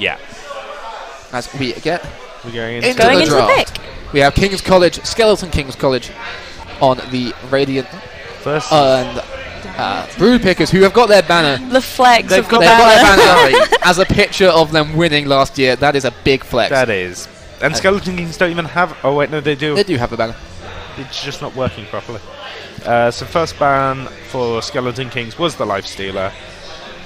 Yeah. As we get We're going into into the the draft. pick. We have King's College, Skeleton King's College on the Radiant first. and Brood Pickers, who have got their banner. The flex They've of the got They've got banner. their banner as a picture of them winning last year. That is a big flex. That is. And Skeleton Kings don't even have... Oh, wait, no, they do. They do have a banner. It's just not working properly. So first ban for Skeleton Kings was the Lifestealer.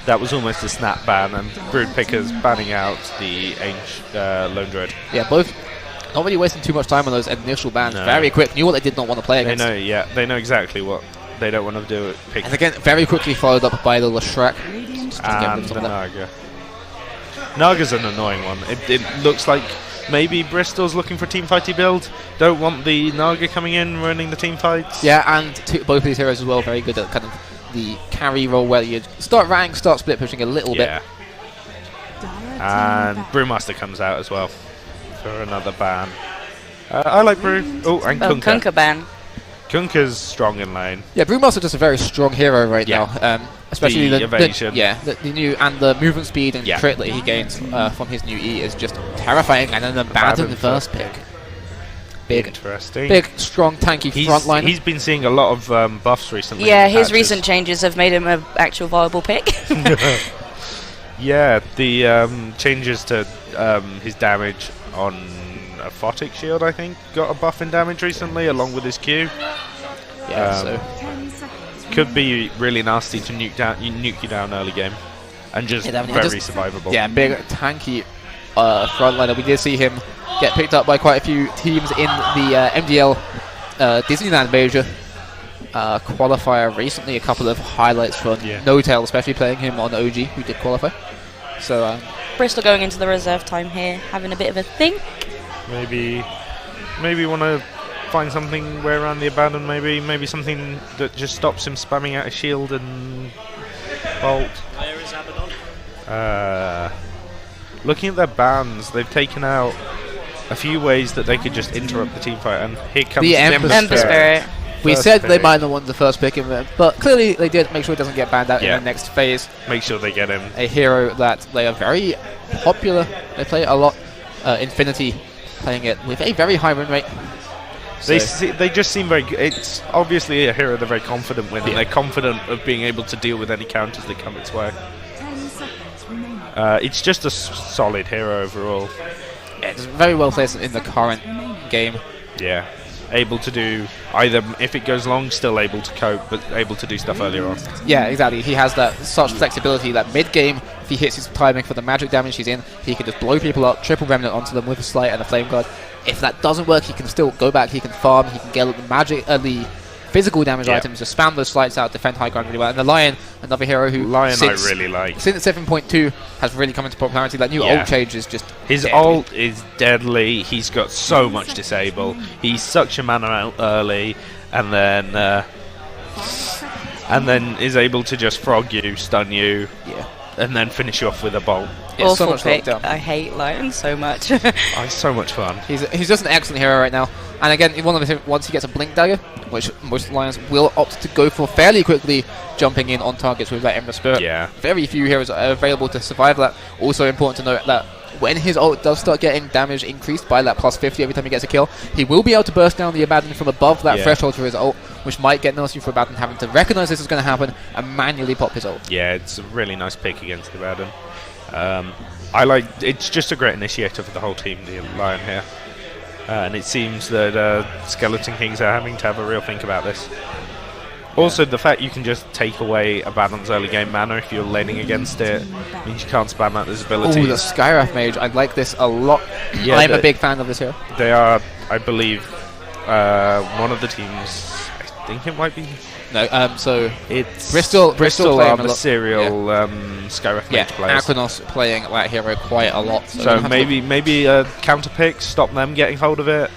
That was almost a snap ban, and Brood Pickers banning out the Lone Druid. Yeah, both not really wasting too much time on those initial bans. No. Very quick. Knew what they did not want to play They against. know, yeah, they know exactly what they don't want to do. Pick And again, very quickly followed up by the Leshrac. and the Naga. Naga's an annoying one. It looks like maybe Bristol's looking for a teamfighty build. Don't want the Naga coming in, running the team fights. Yeah, and both of these heroes as well, very good at kind of the carry role where you start rank, start split pushing a little bit. Yeah. And Brewmaster comes out as well for another ban. I like Brew. Oh, and Oh, Kunkka. Kunkka ban. Kunkka's strong in lane. Yeah, Brewmaster just a very strong hero right Yeah. now. Especially The evasion. the new and the movement speed and Yeah. crit that he gains from his new E is just terrifying. And an abandoned first pick. Interesting. Big, strong, tanky frontliner. He's been seeing a lot of buffs recently. Yeah, in his patches. recent changes have made him an actual viable pick. Yeah, the changes to his damage on a Photic shield, I think, got a buff in damage recently, along with his Q. Yeah, so Could be really nasty to nuke you down early game, and just Yeah, definitely. very Just- survivable. yeah, big, tanky frontliner. We did see him get picked up by quite a few teams in the MDL Disneyland Major qualifier recently. A couple of highlights from Yeah. No-Tail, especially playing him on OG, who did qualify. So Bristol going into the reserve time here, having a bit of a think. Maybe want to find something way around the abandon. Maybe something that just stops him spamming out a shield and bolt. Where is Abaddon? Looking at their bans, they've taken out a few ways that they could just interrupt the team fight, and here comes The the Ember Ember Spirit. we First said they pick. might not want the first pick, but clearly they did make sure it doesn't get banned out Yeah. in the next phase. Make sure they get him. A hero that they are very popular. They play a lot. Infinity playing it with a very high win rate. They just seem very good. It's obviously a hero they're very confident with, Yeah. and they're confident of being able to deal with any counters that come its way. It's just a solid hero overall. It's very well placed in the current game. Yeah. Able to do either, if it goes long, still able to cope, but able to do stuff earlier on. Yeah, exactly. He has that such flexibility that mid-game, if he hits his timing for the magic damage he's in, he can just blow people up, triple remnant onto them with a slight and a flame guard. If that doesn't work, he can still go back, he can farm, he can get the magic, the physical damage Yeah. items, just spam those slights out, defend high ground really well. And the Lion, another hero who Lion since, I really like. since 7.2 has really come into popularity. That new Yeah. ult change is just His deadly. ult is deadly. He's got so much disable. He sucks your mana out early, and then is able to just frog you, stun you, Yeah. and then finish you off with a bolt. Yeah, so Awful much pick. lockdown. I hate Lion so much. Oh, it's so much fun. He's just an excellent hero right now. And again, in one of the, once he gets a blink dagger, which most Lions will opt to go for fairly quickly, jumping in on targets with that Ember Spirit. Yeah. Very few heroes are available to survive that. Also important to note that when his ult does start getting damage increased by that plus 50 every time he gets a kill, he will be able to burst down the Abaddon from above that Yeah. threshold for his ult, which might get nasty for Abaddon having to recognize this is going to happen and manually pop his ult. Yeah, it's a really nice pick against the Abaddon. I like. It's just a great initiator for the whole team, the Lion here. And it seems that Skeleton Kings are having to have a real think about this. Also, the fact you can just take away Abaddon's early game mana if you're laning against it means you can't spam out his Oh, abilities. the Skywrath Mage. I like this a lot. Yeah, I'm a big fan of this hero. They are, I believe, one of the teams. I think it might be. No, so It's Bristol Bristol playing are a the lot. serial Skywrath yeah, Mage players. Akranos playing that hero quite a lot. So we'll have to- maybe a counter pick, stop them getting hold of it.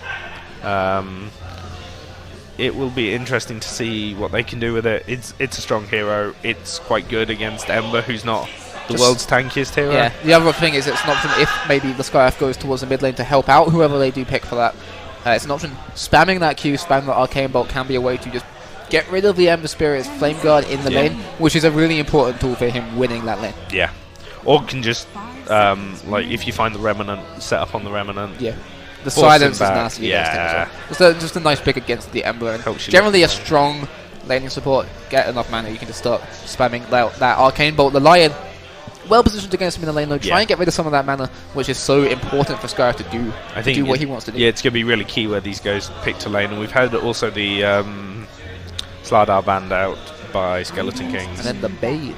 It will be interesting to see what they can do with it. It's a strong hero. It's quite good against Ember, who's not the Just- world's tankiest hero. yeah. The other thing is it's an option if maybe the Skywrath goes towards the mid lane to help out whoever they do pick for that. It's an option. Spamming that Q, spamming that Arcane Bolt can be a way to just get rid of the Ember Spirit's Flame Guard in the Yeah. lane, which is a really important tool for him winning that lane. Yeah. or can just like if you find the Remnant, set up on the Remnant. Yeah. The Force him silence is back. nasty Yeah. against him as well. Just a nice pick against the Ember. And Helps you generally a look- strong laning support. Get enough mana, you can just start spamming that Arcane Bolt. The Lion, well positioned against him in the lane though. Try and get rid of some of that mana, which is so important for Skyriff to do. I think do what he wants to do. Yeah, it's going to be really key where these guys pick to lane, and we've had also the Slardar banned out by Skeleton Kings. And then the Babe.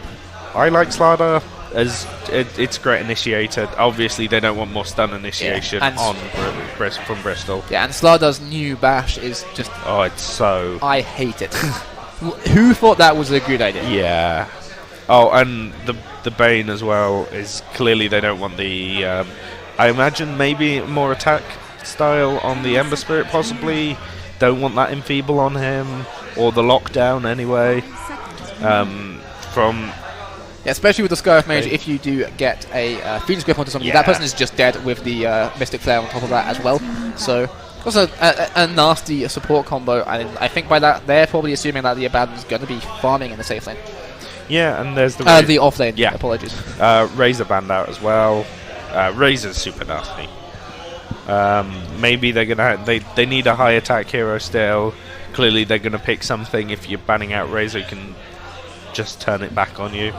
I like Slardar as it's a great initiator. Obviously, they don't want more stun initiation and on from Bristol. Yeah, and Slardar's new bash is just... Oh, it's so... I hate it. Who thought that was a good idea? Yeah. Oh, and the Bane as well is clearly they don't want the... I imagine maybe more attack style on the Ember Spirit possibly. Don't want that Enfeeble on him. Or the Lockdown anyway. From... Yeah, especially with the Skyriff Mage, if you do get a Phoenix Grip onto somebody, that person is just dead with the Mystic Flare on top of that as well. So, also a nasty support combo, and I think by that, they're probably assuming that the Abaddon's going to be farming in the safe lane. Yeah, and there's the... the off lane, yeah. Apologies. Razor banned out as well. Razor's super nasty. Maybe they're going to... They need a high attack hero still. Clearly they're going to pick something. If you're banning out Razor, you can just turn it back on you.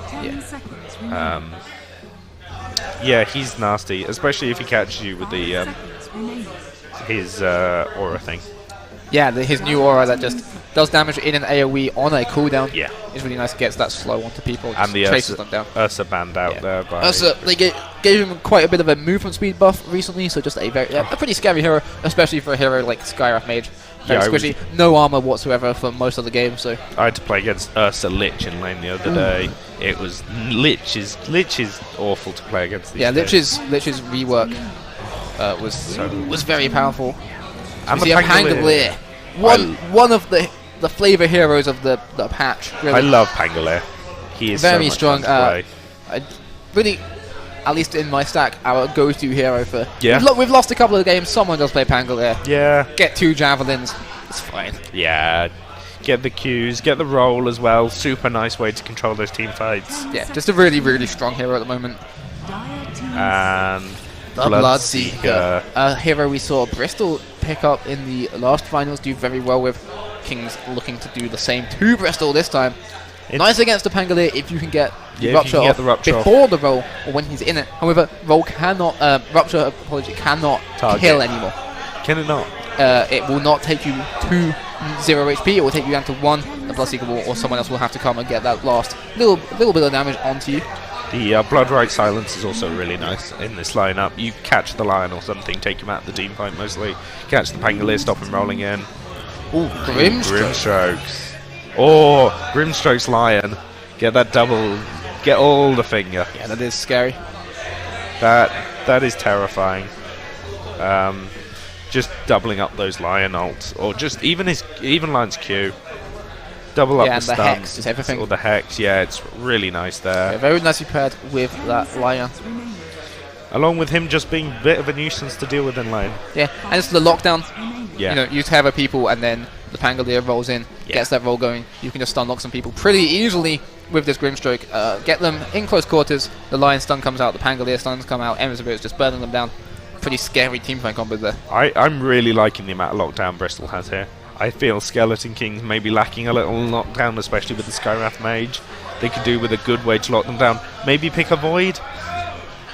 Yeah, he's nasty, especially if he catches you with the his aura thing. Yeah, his new aura that just does damage in an AoE on a cooldown. Yeah, it's really nice. Gets that slow onto people and the chases them down. Ursa banned out there. By Ursa, they gave him quite a bit of a movement speed buff recently, so just a pretty scary hero, especially for a hero like Skyriff Mage. Very squishy, no armor whatsoever for most of the game. So I had to play against Ursa Lich in lane the other day. It was Lich is awful to play against. These days. Lich's rework was very powerful. And the Pangolier, one of the flavor heroes of the patch. Really. I love Pangolier. He is very so much strong. fun to play. Really, at least in my stack, our go-to hero for. Yeah. We've lost a couple of games. Someone does play Pangolier. Yeah. Get 2 javelins. It's fine. Yeah. Get the Qs, get the roll as well. Super nice way to control those team fights. Yeah, just a really, really strong hero at the moment. And the Bloodseeker, a hero we saw Bristol pick up in the last finals, do very well with. Kings looking to do the same to Bristol this time. Nice against the Pangolier if you can get the Rupture off before the roll or when he's in it. However, Rupture cannot kill anymore. Can it not? It will not take you to 0 HP. It will take you down to 1. The Bloodseeker will, or someone else will have to come and get that last little bit of damage onto you. The Bloodright Silence is also really nice in this lineup. You catch the Lion or something, take him out of the team fight mostly. Catch the Pangolier, stop him rolling in. Ooh, Grimstrokes. Oh, Grimstrokes Lion. Get that double. Get all the finger. Yeah, that is scary. That is terrifying. Just doubling up those Lion ults, or just even Lion's Q. Double up the stun. And the Hex, just everything. Or the Hex, yeah, it's really nice there. Yeah, very nicely paired with that Lion. Along with him just being a bit of a nuisance to deal with in lane. Yeah, and it's the lockdown. Yeah. You know, you tether people and then the Pangolier rolls in, gets that roll going. You can just stun lock some people pretty easily with this Grimstroke. Get them in close quarters. The Lion stun comes out, the Pangolier stuns come out. Ember Spirit's just burning them down. Pretty scary teamfight combo there. I'm really liking the amount of lockdown Bristol has here. I feel Skeleton Kings may be lacking a little lockdown, especially with the Skyrath Mage. They could do with a good way to lock them down. Maybe pick a Void.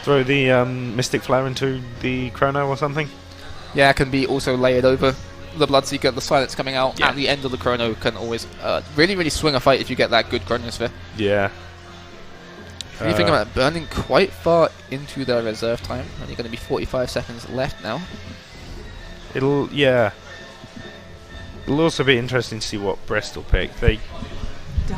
Throw the Mystic Flare into the Chrono or something. Yeah, it can be also layered over the Bloodseeker. The Silence coming out at the end of the Chrono can always really, really swing a fight if you get that good Chronosphere. Yeah. You think about burning quite far into their reserve time. Only going to be 45 seconds left now. It'll also be interesting to see what Bristol pick. They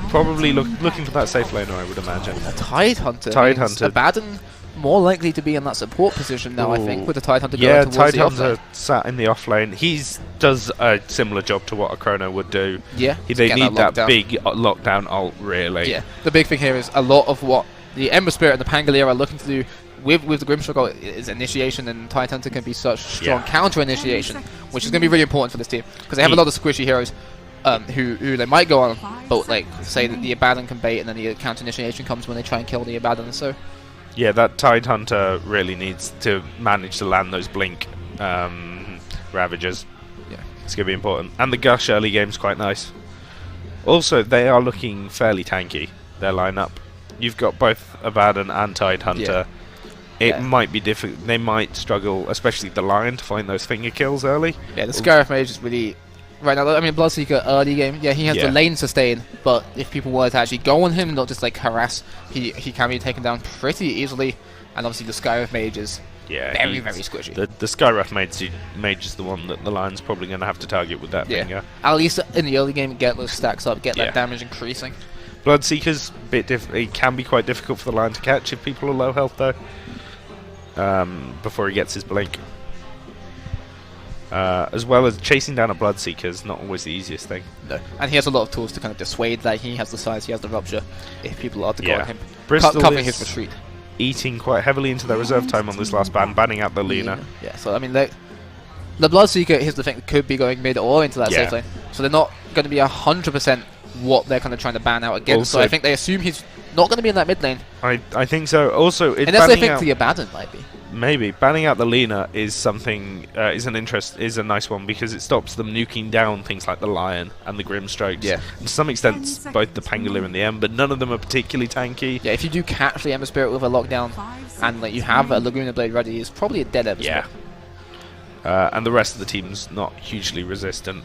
probably looking for that safe laner, I would imagine. A Tidehunter. Tidehunter. Abaddon more likely to be in that support position now, I think, with the Tidehunter going towards the Tidehunter sat in the off lane. He does a similar job to what a Chrono would do. Yeah. They need that big lockdown ult, really. Yeah. The big thing here is a lot of what the Ember Spirit and the Pangolier are looking to do with the Grimstroke is initiation, and Tidehunter can be such strong counter initiation, which is going to be really important for this team because they have a lot of squishy heroes who they might go on, but like say that the Abaddon can bait and then the counter initiation comes when they try and kill the Abaddon. So Yeah, that Tide Hunter really needs to manage to land those blink Ravagers. Yeah. It's going to be important. And the Gush early game's quite nice. Also, they are looking fairly tanky, their lineup. You've got both Abaddon and Tide Hunter. It might be difficult. They might struggle, especially the Lion, to find those finger kills early. Yeah, the Scarif Mage is really... Right now, I mean, Bloodseeker early game, he has the lane sustain, but if people were to actually go on him, not just like harass, he can be taken down pretty easily. And obviously the Scarif Mage is very, very squishy. The Skyrath Mage is the one that the Lion's probably going to have to target with that finger. At least in the early game, get those stacks up, get that damage increasing. Bloodseeker's a bit it can be quite difficult for the Lion to catch if people are low health though. Before he gets his blink. As well as chasing down a Bloodseeker is not always the easiest thing. No, and he has a lot of tools to kind of dissuade that. He has the size, he has the rupture. If people are to go on him, Bristol covering his retreat. Eating quite heavily into their reserve time on this last ban, banning out the Luna. Yeah, so I mean, the Bloodseeker, here's the thing, could be going mid or into that safe lane. So they're not going to be 100% what they're kind of trying to ban out against. Also, so I think they assume he's not going to be in that mid lane. I think so. Also, unless they think the Abaddon might be. Maybe banning out the Lena is something is a nice one because it stops them nuking down things like the Lion and the Grimstrokes. Yeah, and to some extent both the Pangolier and the Em, but none of them are particularly tanky. Yeah, if you do catch the Ember Spirit with a lockdown and like you have a Laguna Blade ready, it's probably a dead Ember Spirit. And the rest of the team's not hugely resistant,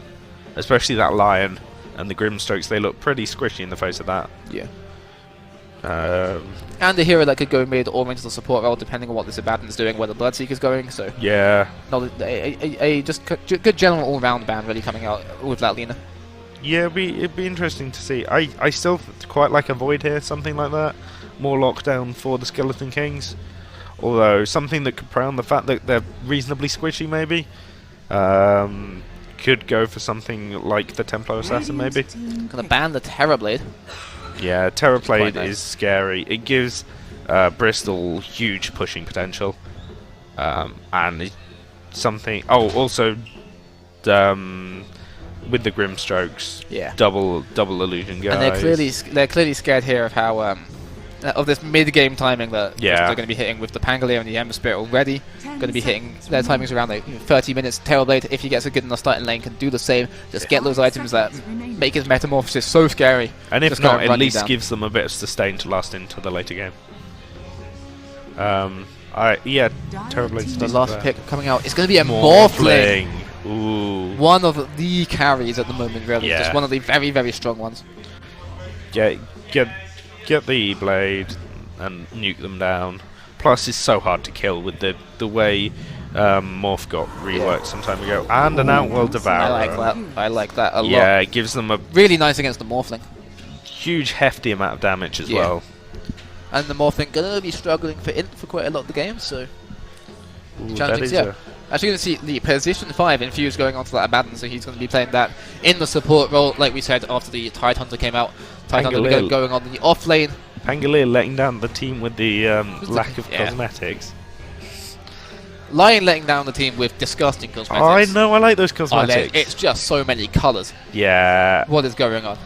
especially that Lion and the Grimstrokes. They look pretty squishy in the face of that. Yeah. And a hero that could go mid or into the support role depending on what this Abaddon's doing, where the Bloodseeker's going. So not a just good general all-round ban really coming out with that Lena. Yeah, it'd be interesting to see. I still quite like a Void here, something like that. More lockdown for the Skeleton Kings. Although something that could prey on the fact that they're reasonably squishy, maybe. Could go for something like the Templar Assassin, maybe. Gonna ban the Terrorblade. Yeah, Terrorblade is scary. It gives Bristol huge pushing potential, and something. Oh, also with the Grimstrokes, double illusion guys. And they're clearly scared here of how of this mid-game timing that they're going to be hitting with the Pangolier and the Ember Spirit already. Going to be hitting their timings around like 30 minutes. Terrorblade, if he gets a good enough starting lane, can do the same. Just get those items that make his metamorphosis so scary. And if not, at least gives them a bit of sustain to last into the later game. Terrorblade's the last pick coming out is going to be a Morphling. Ooh. One of the carries at the moment, really. Just one of the very, very strong ones. Get the blade and nuke them down. Plus, it's so hard to kill with the way Morph got reworked some time ago. And an Outworld Devourer. I like that a lot. Yeah, it gives them a really nice against the Morphling. Huge, hefty amount of damage as well. And the Morphling gonna be struggling for quite a lot of the game, so challenging. Actually, going to see the position 5 infuse going onto that Abaddon, so he's going to be playing that in the support role, like we said after the Tide Hunter came out. Tide Hunter going on the off lane. Pangolier letting down the team with the lack of cosmetics. Lion letting down the team with disgusting cosmetics. I know, I like those cosmetics. It's just so many colours. Yeah. What is going on?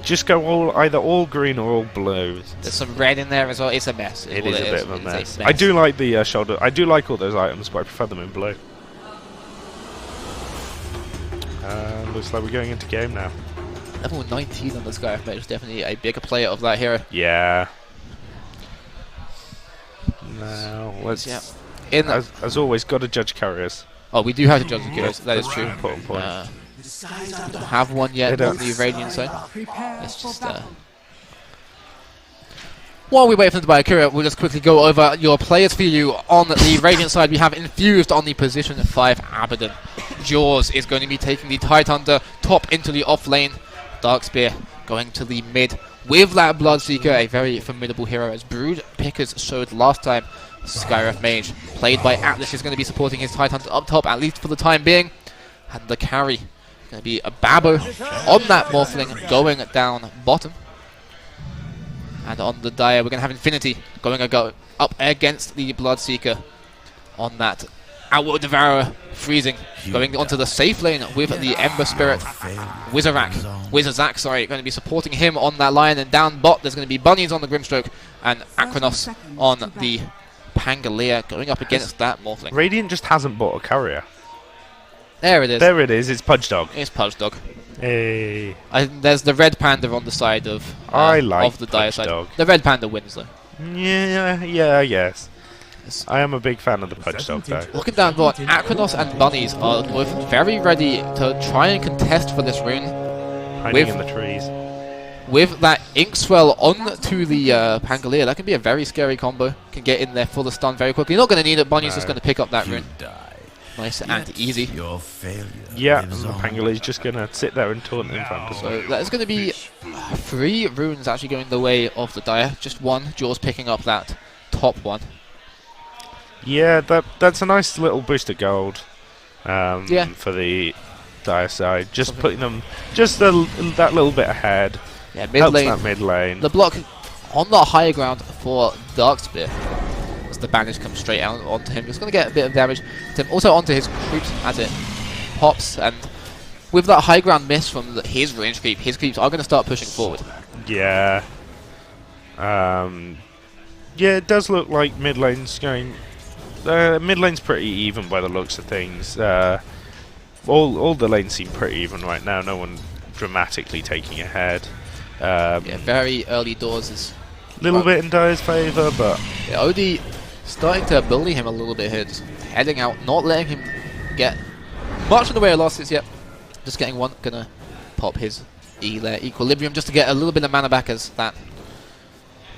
Just go either all green or all blue. There's some red in there as well. It's a mess. It is a bit of a mess. I do like the shoulder. I do like all those items, but I prefer them in blue. Looks like we're going into game now. Level 19 on the Scarif Mage is definitely a bigger player of that hero. Yeah. Now let's. As always, got to judge carriers. Oh, we do have to judge the carriers. That is true. Important point. We don't have one yet on the Radiant side. It's just while we wait for them to buy a courier, we'll just quickly go over your players for you. On the Radiant side, we have Infused on the position 5 Abaddon. Jaws is going to be taking the Tide Hunter top into the off lane. Darkspear going to the mid with that Bloodseeker, a very formidable hero as Brood Pickers showed last time. Skyrath Mage, played by Atlas, is going to be supporting his Tide Hunter up top, at least for the time being. And the carry going to be a Babbo on that Morphling going down bottom. And on the Dire, we're going to have Infinity going up against the Bloodseeker on that Outworld Devourer Freezing, going onto the safe lane with the Ember Spirit. Wizard sorry, going to be supporting him on that line, and down bot there's going to be Bunnies on the Grimstroke and Akranos on the Pangolier going up against that Morphling. Radiant just hasn't bought a courier. There it is. There it is. It's Pudge Dog. It's Pudge Dog. Hey. There's the red panda on the side of the dire Pudge side. Dog. The red panda wins though. Yeah, yes. I am a big fan of the Pudge Dog though. Looking down bot, Akranos and Bunnies are both very ready to try and contest for this rune. Hiding in the trees. With that Ink Swell onto the Pangolier, that can be a very scary combo. Can get in there for the stun very quickly. You're not going to need it. Bunny's just going to pick up that rune. Nice and easy. Yeah, and the Pangolier's just going to sit there and taunt in front of So him. there's going to be 3 runes actually going the way of the Dire. Just one, Jaws picking up that top one. Yeah, that's a nice little boost of gold for the Dire side. Just putting them just that little bit ahead. Yeah, mid Helps lane. that mid lane. The block on the higher ground for Darkspear. As the bandage comes straight out onto him. It's going to get a bit of damage to him. Also onto his creeps as it pops. And with that high ground miss from his range creep, his creeps are going to start pushing forward. Yeah. Yeah, it does look like mid lane's going. Mid lane's pretty even by the looks of things. All the lanes seem pretty even right now. No one dramatically taking ahead. Yeah, very early doors is Little bit in Dire's favour, but yeah, OD starting to bully him a little bit here, just heading out, not letting him get much in the way of losses yet. Just getting one, gonna pop his E there, Equilibrium, just to get a little bit of mana back as that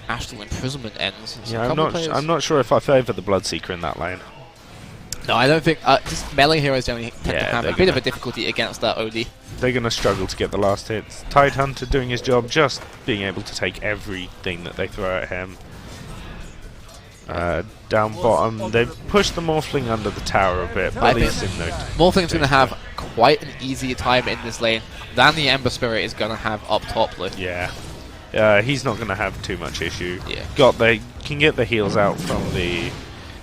Astral Imprisonment ends. So yeah, I'm not sure if I favour the Bloodseeker in that lane. No, I don't think. Just melee heroes generally tend to have a bit of a difficulty against that OD. They're going to struggle to get the last hits. Tidehunter doing his job, just being able to take everything that they throw at him. Down bottom, they've pushed the Morphling under the tower a bit, but he's in no. Morphling's going to have quite an easier time in this lane than the Ember Spirit is going to have up top though. Yeah. He's not going to have too much issue. Yeah. They can get the heals out from the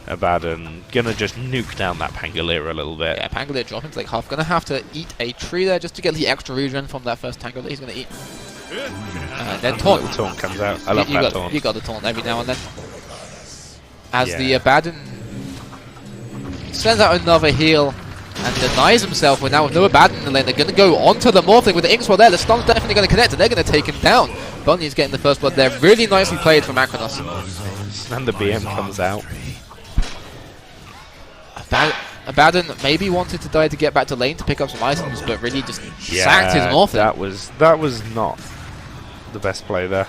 Abaddon. Gonna just nuke down that Pangolier a little bit. Yeah, Pangolier dropping to like half. Gonna have to eat a tree there just to get the extra regen from that first Pangolier he's gonna eat. Then taunt. The taunt comes out. I love that taunt. You got the taunt every now and then. As the Abaddon sends out another heal and denies himself. We're now with no Abaddon in the lane. They're gonna go onto the Morphling with the Inkswell there. The stun's definitely gonna connect and they're gonna take him down. Bunny's getting the first blood there. Really nicely played from Akranos. And the BM comes out. Abaddon maybe wanted to die to get back to lane to pick up some items, but really just sacked his Morphling. That was not the best play there.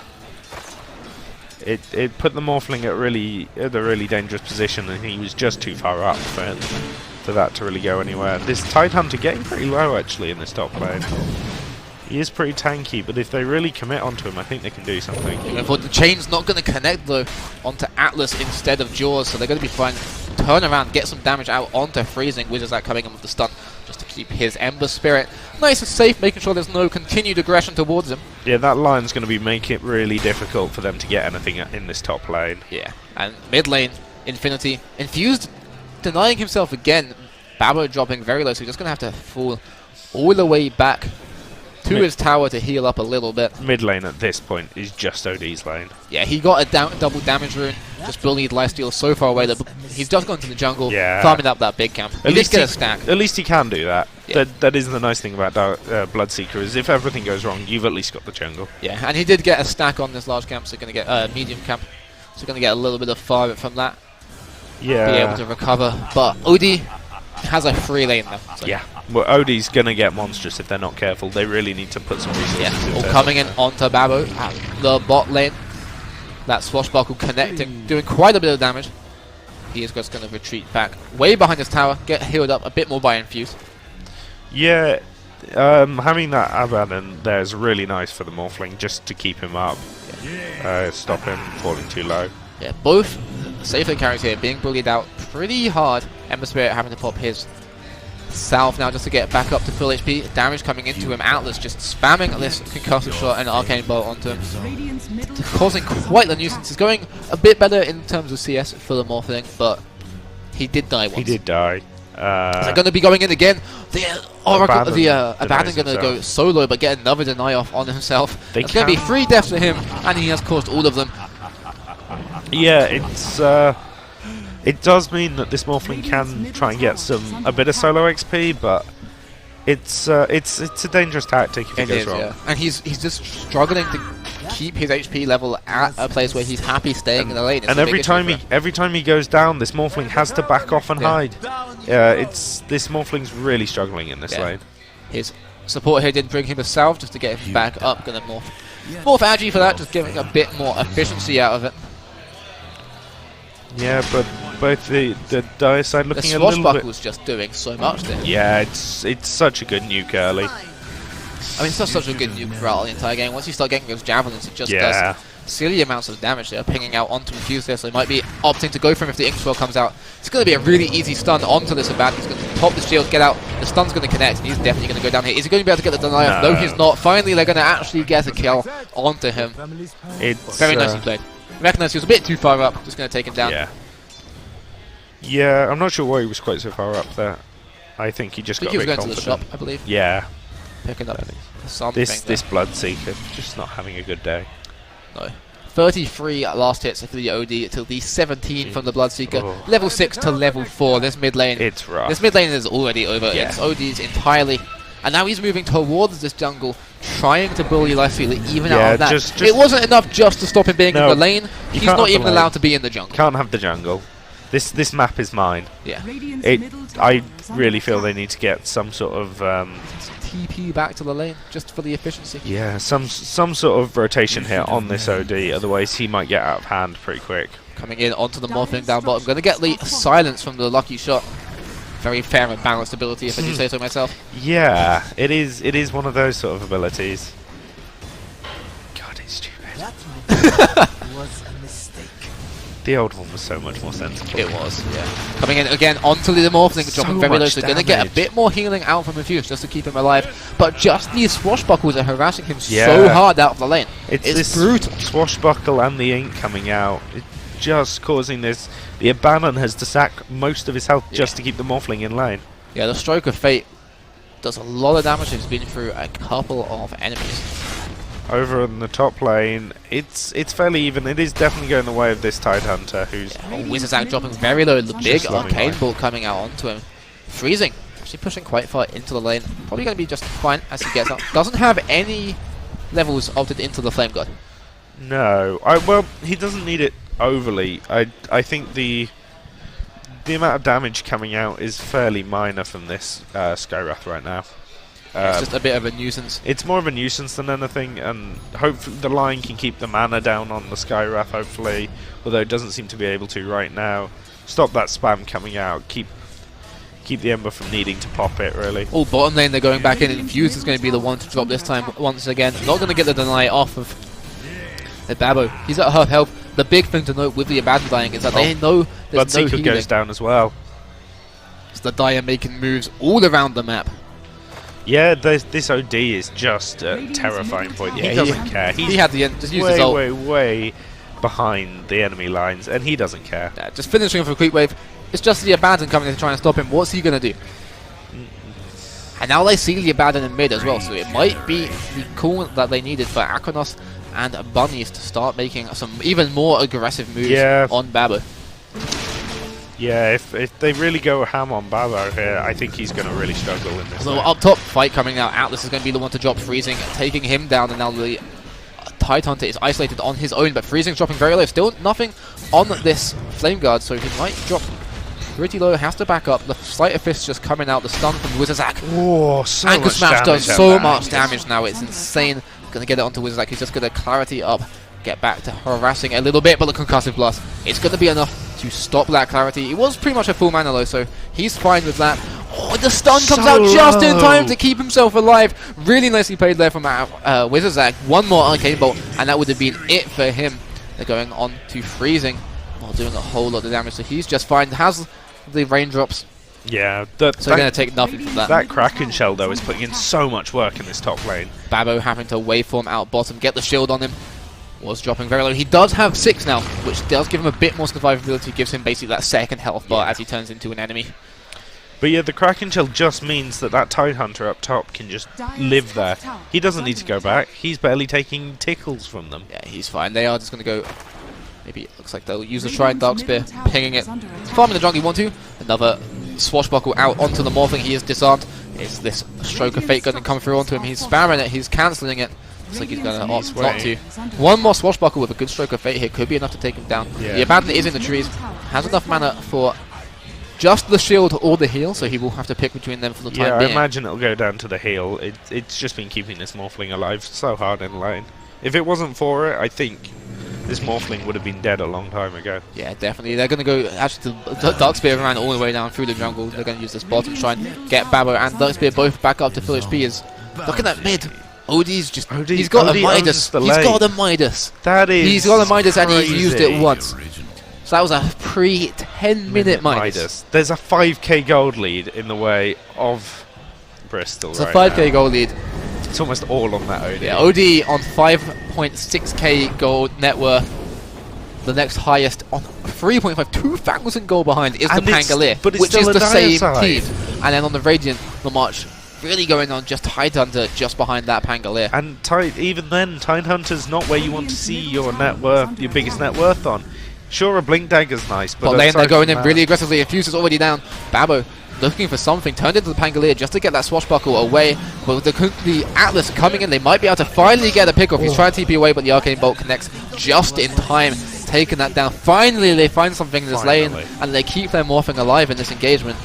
It put the Morphling at a really dangerous position, and he was just too far up for that to really go anywhere. This Tidehunter getting pretty low actually in this top lane. He is pretty tanky, but if they really commit onto him, I think they can do something. But the chain's not going to connect though onto Atlas instead of Jaws, so they're going to be fine. Turn around, get some damage out onto Freezing. Wizards out coming in with the stun just to keep his Ember Spirit nice and safe, making sure there's no continued aggression towards him. Yeah, that line's going to make it really difficult for them to get anything in this top lane. Yeah, and mid lane, Infinity, Infused denying himself again. Babbo dropping very low, so he's just going to have to fall all the way back to his tower to heal up a little bit. Mid lane at this point is just OD's lane. Yeah, he got a double damage rune, just bullied lifesteal so far away that he's just gone to the jungle, farming up that big camp. He did get a stack. At least he can do that. Yeah. That is the nice thing about Bloodseeker, is if everything goes wrong, you've at least got the jungle. Yeah, and he did get a stack on this large camp, so going to get medium camp, so going to get a little bit of fire from that. Yeah. Be able to recover, but OD has a free lane though. So. Yeah. Well, OD's going to get monstrous if they're not careful. They really need to put some resources in. All coming in onto Babbo at the bot lane. That Swashbuckle connecting, doing quite a bit of damage. He is just going to retreat back way behind his tower, get healed up a bit more by Infuse. Yeah, having that Abaddon there is really nice for the Morphling, just to keep him up, stop him falling too low. Yeah, both safe lane carries here being bullied out pretty hard. Ember Spirit having to pop his Salve now just to get back up to full HP. Damage coming into him. Atlas just spamming this concussive shot and arcane bolt onto him, causing quite the nuisance. It's going a bit better in terms of CS for the Morphling, but he did die once. He did die. Is it going to be going in again? The Oracle, the Abaddon going to go solo, but get another deny off on himself. It's going to be 3 deaths for him, and he has caused all of them. Yeah, it does mean that this Morphling can try and get a bit of solo XP, but it's a dangerous tactic if it goes wrong. Yeah. And he's just struggling to keep his HP level at a place where he's happy staying in the lane. And every time he goes down, this Morphling has to back off and hide. This Morphling's really struggling in this lane. His support here did bring him a salve just to get him back up. Gonna morph Agi for that, just giving a bit more efficiency out of it. Yeah, but both the dire side looking a little bit. The Swashbuckle's just doing so much there. Yeah, it's such a good nuke early. I mean, it's not such a good nuke throughout the entire game. Once you start getting those javelins, it just does silly amounts of damage. They're pinging out onto Infuse there, so they might be opting to go for him if the Ink Swirl comes out. It's going to be a really easy stun onto this Abaddon. He's going to pop the shield, get out. The stun's going to connect, and he's definitely going to go down here. Is he going to be able to get the deny off? No, he's not. Finally, they're going to actually get a kill onto him. It's very nicely played. Recognize he was a bit too far up. Just going to take him down. Yeah, I'm not sure why he was quite so far up there. I think he just got a bit confident. He was going to the shop, I believe. Yeah. Picking up something. This Bloodseeker just not having a good day. No. 33 last hits for the OD till the 17 from the Bloodseeker. Level 6 to level 4. This mid lane. It's rough. This mid lane is already over. It's ODs entirely. And now he's moving towards this jungle, trying to bully Lifestealer even out of that. It wasn't enough just to stop him being in the lane. He's not even allowed to be in the jungle. Can't have the jungle. This map is mine. Yeah. I really feel they need to get some sort of TP back to the lane just for the efficiency. Yeah, some sort of rotation here on this OD. Otherwise, he might get out of hand pretty quick. Coming in onto the Morphling down bottom. Going to get the silence from the lucky shot. Very fair and balanced ability, if I do say so myself. Yeah, it is one of those sort of abilities. God, it's stupid. That was a mistake. The old one was so much more sensible. It was, yeah. Coming in again onto the Morphling, dropping very low, so going to get a bit more healing out from Infuse just to keep him alive. But just these swashbuckles are harassing him so hard out of the lane. It's brutal. Swashbuckle and the ink coming out. It's just causing this. The Abaddon has to sack most of his health just to keep the Morphling in lane. Yeah, the Stroke of Fate does a lot of damage. It's been through a couple of enemies. Over in the top lane, it's fairly even. It is definitely going the way of this Tidehunter, who's Wizard's dropping very low. The big arcane bolt coming out onto him, freezing. Actually pushing quite far into the lane. Probably going to be just fine as he gets up. Doesn't have any levels opted into the Flame God. No, well, he doesn't need it overly. I think the amount of damage coming out is fairly minor from this Skywrath right now. It's just a bit of a nuisance. It's more of a nuisance than anything, and hopefully the line can keep the mana down on the Skywrath, hopefully, although it doesn't seem to be able to right now. Stop that spam coming out, keep the Ember from needing to pop it, really. All bottom lane, they're going back in, and Infuse is going to be the one to drop this time once again. Not going to get the deny off of the Babbo. He's at half health. The big thing to note with the Abaddon dying is that they know there's no healing. Goes down as well. So the Dire making moves all around the map. Yeah, this OD is just a terrifying point. Yeah, he doesn't care. He had the end. Just used his ult. way behind the enemy lines, and he doesnn't care. Yeah, just finishing off a creep wave. It's just the Abaddon coming in to try and stop him. What's he going to do? And now they see the Abaddon in mid as well, so it might be the call that they needed for Akranos and Bunnies to start making some even more aggressive moves on Babbo. Yeah, if they really go ham on Babbo here, I think he's going to really struggle in this. Although up top, fight coming out. Atlas is going to be the one to drop Freezing, taking him down, and now the Tidehunter is isolated on his own, but Freezing's dropping very low. Still nothing on this Flame Guard, so he might drop pretty low, has to back up. The Sleight of Fist just coming out, the stun from Wizardzack. Oh, so Anchor much Smash damage does so much damage now, it's insane. Going to get it onto Wizardzack, he's just going to clarity up, get back to harassing a little bit, but the Concussive Blast, it's going to be enough to stop that clarity. It was pretty much a full mana low, so he's fine with that. Oh, the stun comes out just in time to keep himself alive. Really nicely played there from Wizardzack. One more Arcane Bolt, and that would have been it for him. They're going on to Freezing while doing a whole lot of damage, so he's just fine. Has the raindrops. Yeah, so they're going to take nothing from that. That Kraken Shell, though, is putting in so much work in this top lane. Babbo having to waveform out bottom, get the shield on him. Was dropping very low. He does have 6 now, which does give him a bit more survivability, gives him basically that second health bar as he turns into an enemy. But yeah, the Kraken Shell just means that that Tidehunter up top can just live there. He doesn't need to go back. He's barely taking tickles from them. Yeah, he's fine. They are just going to go... Maybe it looks like they'll use the Shrine Dark Spear, pinging it. Farming the jungle you want to. Another swashbuckle out onto the Morphling. He is disarmed. Is this Stroke of Fate going to come through onto him? He's spamming it. He's cancelling it. Looks like he's going to opt not to. One more swashbuckle with a good Stroke of Fate here could be enough to take him down. Yeah. The Abandon is in the trees. Has enough mana for just the shield or the heal, so he will have to pick between them for the time Yeah, being. I imagine it'll go down to the heal. It's just been keeping this Morphling alive so hard in lane. If it wasn't for it, I think this Morphling would have been dead a long time ago. Yeah, definitely. They're going to go actually to Dark Spear around all the way down through the jungle. They're going to use this bottom to try and get Babbo and Dark Spear both back up to full HP. Is look at that mid. OD's just he's got a Midas. He's got a Midas. That is He's got a Midas and he's crazy. used it once. So that was a pre-10-minute Midas. There's a 5k gold lead in the way of Bristol. It's a right 5k now. gold lead. It's almost all on that OD. Yeah, OD on 5.6k gold net worth. The next highest on 3.5, 2,000 gold behind is And the it's- Pangolier, but it's which still is a the same dire team. side. And then on the Radiant, the march really going on just Tidehunter just behind that Pangolier. And even then, Tidehunter's not where you want to see your net worth, your biggest net worth on. Sure, a Blink Dagger's nice, but But lane, they're aside going from in that- really aggressively. Infuse is already down. Babbo looking for something, turned into the Pangolier just to get that swashbuckle away. But with the Atlas coming in, they might be able to finally get a pick off. He's trying to TP away, but the Arcane Bolt connects just in time, taking that down. Finally, they find something in this lane, and they keep their Morphing alive in this engagement.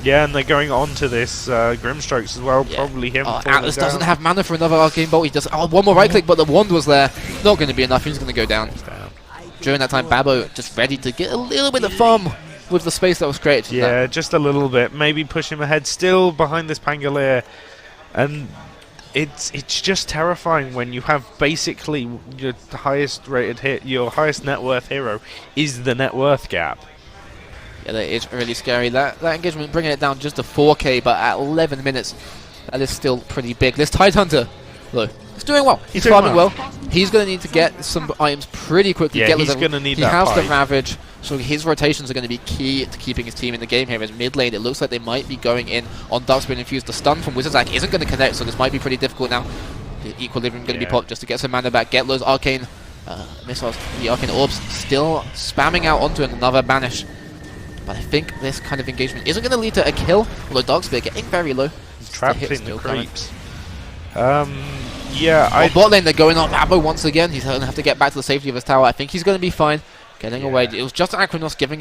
Yeah, and they're going on to this Grimstrokes as well. Yeah. Probably him. falling Atlas down. doesn't have mana for another Arcane Bolt. He does one more right click, but the wand was there. Not going to be enough. He's going to go down. During that time, Babbo just ready to get a little bit of farm with the space that was created. Yeah, just a little bit. Maybe push him ahead. Still behind this Pangolier, and it's just terrifying when you have basically your highest rated hit, your highest net worth hero is the net worth gap. Yeah, that is really scary. That engagement bringing it down just to 4k, but at 11 minutes, that is still pretty big. This Tidehunter, look, he's doing well. He's doing farming well. well. He's going to need to get some items pretty quickly. Yeah, get he's them. gonna need he that has the pipe. Ravage, so his rotations are going to be key to keeping his team in the game here. As mid lane, it looks like they might be going in on Darkspear Infused. The stun from Wizard's Act isn't going to connect, so this might be pretty difficult now. The Equilibrium going to be popped just to get some mana back. Get those Arcane missiles, the Arcane Orbs still spamming out onto another Banish. But I think this kind of engagement isn't going to lead to a kill, although Darkspear getting very low. Trapped hit in the still coming. creeps. Yeah, On bot lane, they're going on Babbo once again. He's going to have to get back to the safety of his tower. I think he's going to be fine. Getting away. It was just Akranos giving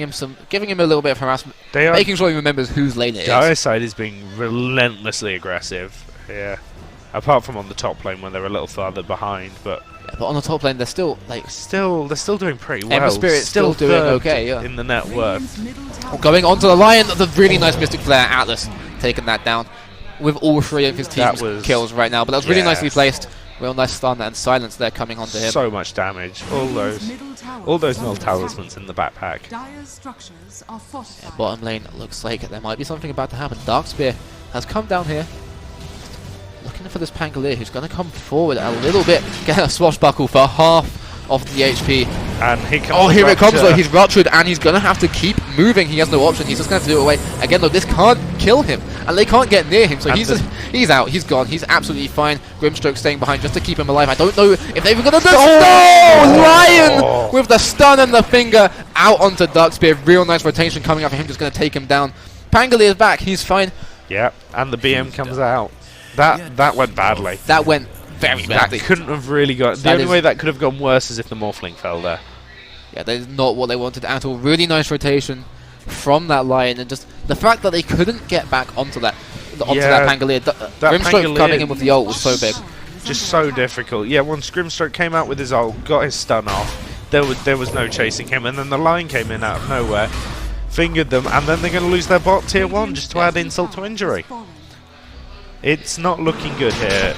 him a little bit of harassment, making sure he remembers whose lane it is. Dire side is being relentlessly aggressive. Yeah, apart from on the top lane when they're a little farther behind, but Yeah, but on the top lane, they're still like they're still doing pretty well. Ember Spirit's still doing third okay, yeah. in the net worth. going onto the Lion. The really nice Mystic Flare. Atlas taking that down with all three of his team's kills right now. But that was really nicely placed. Real nice stun and silence there coming onto him. So much damage. All those null talismans in the backpack. Yeah, bottom lane looks like there might be something about to happen. Darkspear has come down here, looking for this Pangolier, who's going to come forward a little bit, get a swashbuckle for half of the HP. And here comes Oh, here it comes though. Rupture. He's ruptured and he's going to have to keep moving. He has no option. He's just going to have to do it away. Again though, this can't kill him and they can't get near him. So And he's out. He's gone. He's absolutely fine. Grimstroke staying behind just to keep him alive. I don't know if they were going to do Lion with the stun and the finger out onto Darkspear. Real nice rotation coming up for him. Just going to take him down. Pangolier's back. He's fine. Yeah, and the BM comes out. That went badly. That went very badly. That couldn't have really got. The That only is- way that could have gone worse is if the Morphling fell there. Yeah, that is not what they wanted at all. Really nice rotation from that Lion, and just the fact that they couldn't get back onto that Pangolier. that Grimstroke Pangolier coming in with the ult was so big. Just so difficult. Yeah, once Grimstroke came out with his ult, got his stun off, there was no chasing him, and then the Lion came in out of nowhere, fingered them, and then they're going to lose their bot tier 1 just to add insult to injury. It's not looking good here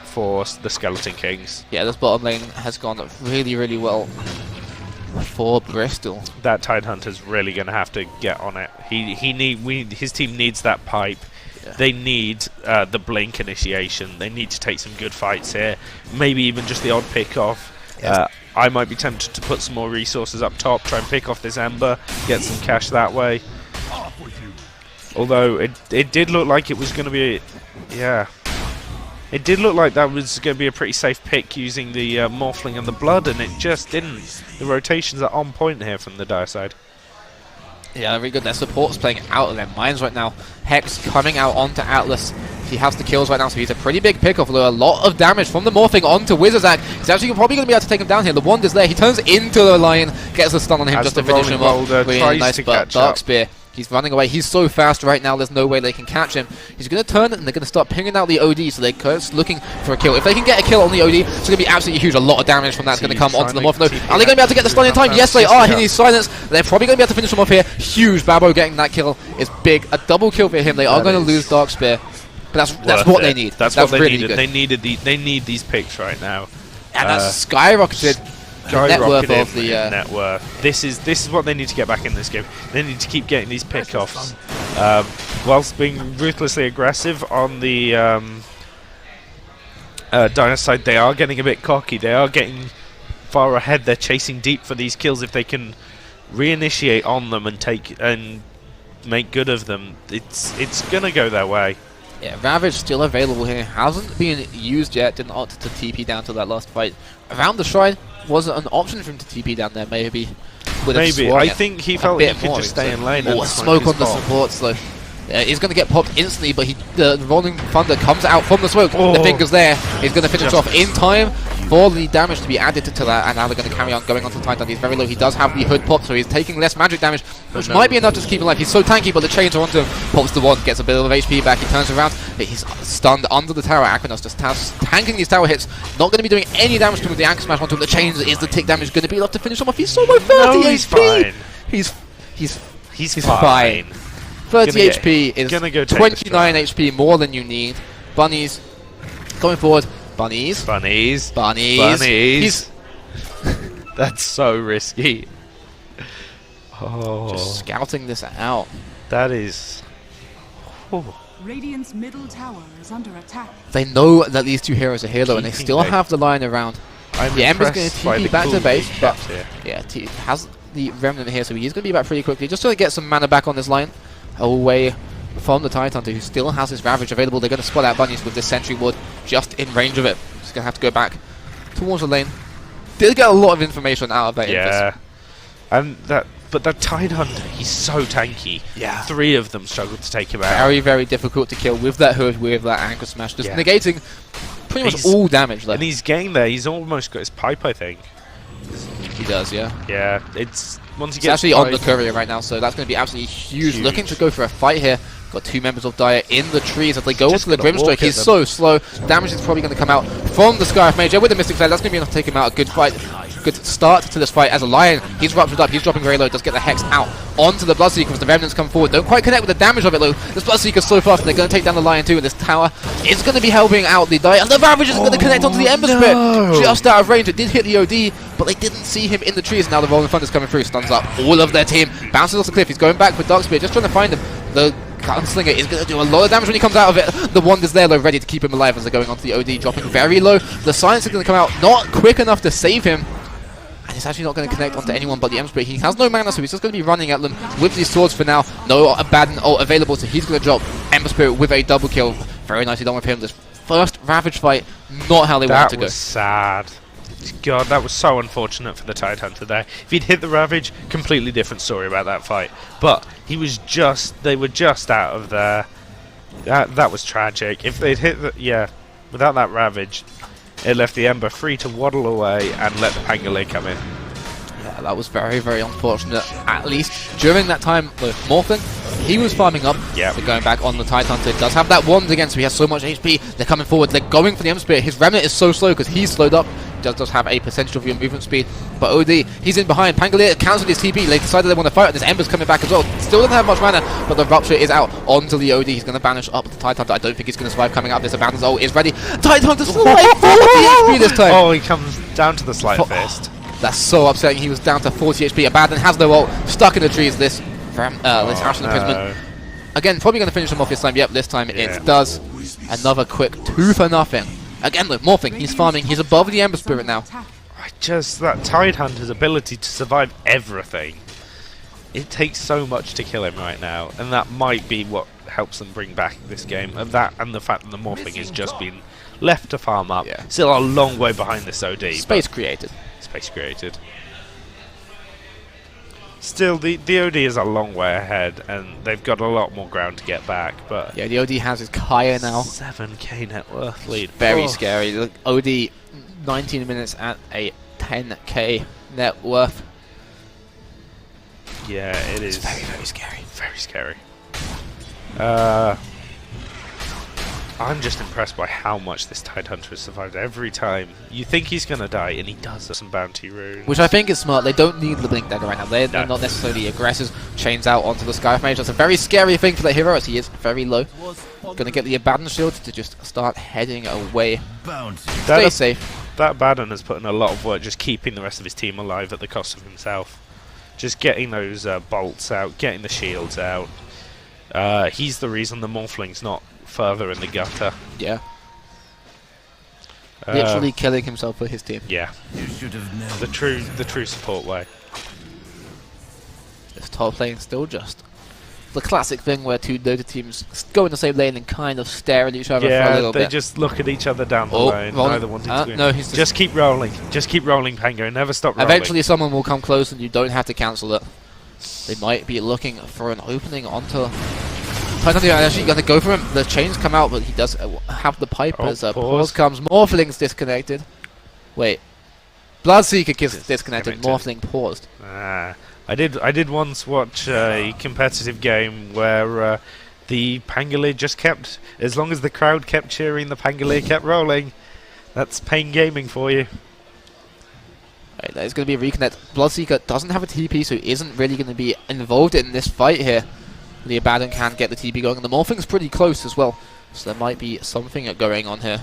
for the Skeleton Kings. Yeah, this bottom lane has gone really, really well for Bristol. That Tidehunter's really going to have to get on it. His team needs that pipe. Yeah. They need the blink initiation. They need to take some good fights here. Maybe even just the odd pick off. Yes. I might be tempted to put some more resources up top, try and pick off this Ember, get some cash that way. Although it did look like it was going to be, yeah. It did look like that was going to be a pretty safe pick using the Morphling and the Blood, and it just didn't. The rotations are on point here from the Dire side. Yeah, very good. Their support's playing out of their minds right now. Hex coming out onto Atlas. He has the kills right now, so he's a pretty big pick-off. A lot of damage from the Morphing onto Wizardzack. He's actually probably going to be able to take him down here. The wand is there. He turns into the Lion, gets a stun on him just to finish him up. Really nice, but Dark Spear. He's running away. He's so fast right now, there's no way they can catch him. He's going to turn and they're going to start pinging out the OD, so they're looking for a kill. If they can get a kill on the OD, it's going to be absolutely huge. A lot of damage from that's going to come onto the Morph. Are they going to be able to get the stun in time? Yes, they are. He needs silence. They're probably going to be able to finish him off here. Huge. Babbo getting that kill is big. A double kill for him. They are going to lose Dark Spear. But that's what they need. That's what they really needed. They need these picks right now. And that's skyrocketed. Net worth of the net worth. This is what they need to get back in this game. They need to keep getting these pick-offs, whilst being ruthlessly aggressive on the Dino side. They are getting a bit cocky. They are getting far ahead. They're chasing deep for these kills. If they can reinitiate on them and make good of them, it's gonna go their way. Yeah, Ravage still available here. Hasn't been used yet. Didn't opt to TP down to that last fight. Around the shrine wasn't an option for him to TP down there. Maybe. I think he felt he could just stay in lane. Oh, smoke on the supports though. He's going to get popped instantly, but the Rolling Thunder comes out from the smoke. The finger's there. He's going to finish off in time for the damage to be added to that, and now they're going to carry on going onto the Titan. He's very low. He does have the hood pop, so he's taking less magic damage, which might be enough to keep him alive. He's so tanky, but the chains are onto him. Pops the wand, gets a bit of HP back. He turns around. He's stunned under the tower. Aquanos just tanking these tower hits. Not going to be doing any damage to him with the Anchor Smash onto him. The chains is the tick damage going to be enough to finish him off. He's so low, 30 HP. He's fine. 30 HP is 29 HP more than you need. Bunnies going forward. Bunnies. That's so risky. Just scouting this out. That is. Radiant's middle tower is under attack. They know that these two heroes are here though, and they still have the line around. The Ember's going to TP back to the base, but yeah, has the Remnant here, so he's going to be back pretty quickly. Just to get some mana back on this line. Away from the Titan Hunter, who still has his Ravage available. They're going to spot out Bunnies with this Sentry Ward just in range of it. He's going to have to go back towards the lane. Did get a lot of information out of that. Yeah, but that Titan Hunter, he's so tanky. Yeah, 3 of them struggled to take him out. Very, very difficult to kill with that hood, with that Anchor Smash, just negating pretty much all damage there. And he's getting there. He's almost got his pipe, I think. He does, yeah. Yeah, it's once he gets actually on the courier right now, so that's going to be absolutely huge. Looking to go for a fight here. Got 2 members of Dire in the trees as they go into the Grimstroke. He's so slow. Damage is probably going to come out from the Scarf Mage with the Mystic Flare. That's going to be enough to take him out. A good fight. Good start to this fight as a Lion. He's ruptured up. He's dropping very low. Does get the Hex out onto the Bloodseeker as the Remnants come forward. Don't quite connect with the damage of it though. This Bloodseeker's so fast and they're going to take down the Lion too. And this tower is going to be helping out the Dire. And the Ravage is going to connect onto the Ember Spirit. Just out of range. It did hit the OD, but they didn't see him in the trees. Now the Rolling Thunder's coming through. Stuns up all of their team. Bounces off the cliff. He's going back with Dark Spear. Just trying to find him. The Gunslinger is going to do a lot of damage when he comes out of it. The wand is there though, ready to keep him alive as they're going onto the OD, dropping very low. The Silence is going to come out, not quick enough to save him. And it's actually not going to connect onto anyone but the Ember Spirit. He has no mana, so he's just going to be running at them with these swords for now. No Abaddon ult available, so he's going to drop Ember Spirit with a double kill. Very nicely done with him. This first Ravage fight, not how they wanted to go. That was sad. God, that was so unfortunate for the Tide Hunter there. If he'd hit the Ravage, completely different story about that fight. But they were just out of there. That was tragic. If they'd hit without that Ravage, it left the Ember free to waddle away and let the Pangolin come in. Yeah, that was very, very unfortunate. At least during that time with Morphin, he was farming up. Yeah. So going back on the Titan Hunter, does have that wand again, so he has so much HP. They're coming forward. They're going for the Ember Spirit. His Remnant is so slow because he's slowed up. Does have a percentage of your movement speed, but OD, he's in behind. Pangolier cancelled his TP. They decided they want to fight, and this Ember's coming back as well. Still doesn't have much mana, but the Rupture is out onto the OD. He's going to banish up the Titan Hunter. I don't think he's going to survive coming out. This Abandon's ult is ready. Titan Hunter's still alive. 40 HP this time. Oh, he comes down to the Sleight Fist. That's so upsetting. He was down to 40 HP. Abandon has no ult. Stuck in the trees. This Ashen Imprisonment. Again, probably going to finish him off this time. Yep, this time it does. Another quick 2-for-0. Again, look, Morphing. He's farming. He's above the Ember Spirit now. Just that Tide Hunter's ability to survive everything. It takes so much to kill him right now, and that might be what helps them bring back this game. And that, and the fact that the Morphling has just been left to farm up. Yeah. Still a long way behind this OD. Space created. Space created. Still, the OD is a long way ahead, and they've got a lot more ground to get back. But Yeah, the OD has his Kaya now. 7k net worth lead. Very Oh. scary. Look, OD 19 minutes at a 10k net worth. Yeah, it is. It's very, very scary. Very scary. I'm just impressed by how much this Tidehunter has survived every time. You think he's going to die, and he does some bounty runes. Which I think is smart. They don't need the Blink Dagger right now. They're No. not necessarily aggressors. Chains out onto the Skyf Mage. That's a very scary thing for the hero as he is very low. Going to get the Abaddon Shield to just start heading away. Stay safe. That Baden has put in a lot of work just keeping the rest of his team alive at the cost of himself. Just getting those bolts out, getting the shields out. He's the reason the Morphling's not further in the gutter. Yeah. Literally killing himself for his team. Yeah. You should have known. The true support way. This top lane still just the classic thing where two Dota teams go in the same lane and kind of stare at each other for a Yeah, little they bit. just look at each other down the Oh, lane, rolling. neither wanting to win. No, he's Just keep rolling. Just keep rolling, Pango. Never stop rolling. Eventually someone will come close and you don't have to cancel it. They might be looking for an opening onto... Tidehunter actually going to go for him. The chains come out, but he does have the pipe Oh, as pause. pause comes. Morphling's disconnected. Wait. Bloodseeker gets disconnected. Morphling paused. I did once watch a competitive game where the Pangolier just kept, as long as the crowd kept cheering, the Pangolier kept rolling. That's pain gaming for you. Right, there's going to be a reconnect. Bloodseeker doesn't have a TP, so isn't really going to be involved in this fight here. The Abaddon can get the TP going, and the Morphling's pretty close as well. So there might be something going on here.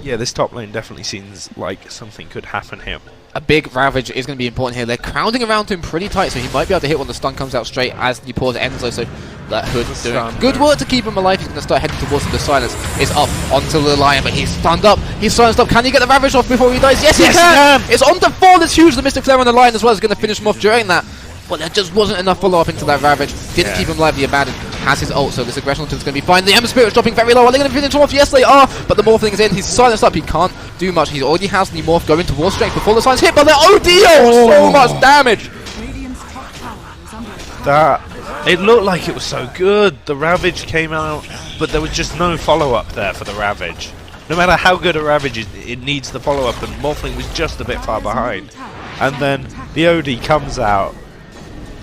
Yeah, this top lane definitely seems like something could happen here. A big Ravage is going to be important here. They're crowding around him pretty tight, so he might be able to hit when the stun comes out straight as the pause ends. So that Hood doing good work to keep him alive. He's going to start heading towards him. The silence is up onto the Lion, but he's stunned up. He's silenced up. Can he get the Ravage off before he dies? Yes, he can! It's on to 4. That's huge. The Mystic Flare on the Lion as well is going to finish him off during that. But there just wasn't enough follow-up into that Ravage. Didn't keep him alive. The Abaddon has his ult, so this aggression is going to be fine. The Ember Spirit's dropping very low. Are they going to finish him off? Yes, they are. But the Morphling is in. He's silenced up. He can't do much. He already has the Morph going towards strength before the silen's hit. But the OD! So much damage! Radiant's top tower is under attack. That it looked like it was so good. The Ravage came out, but there was just no follow-up there for the Ravage. No matter how good a Ravage is, it needs the follow-up, and Morphling was just a bit far behind. And then the OD comes out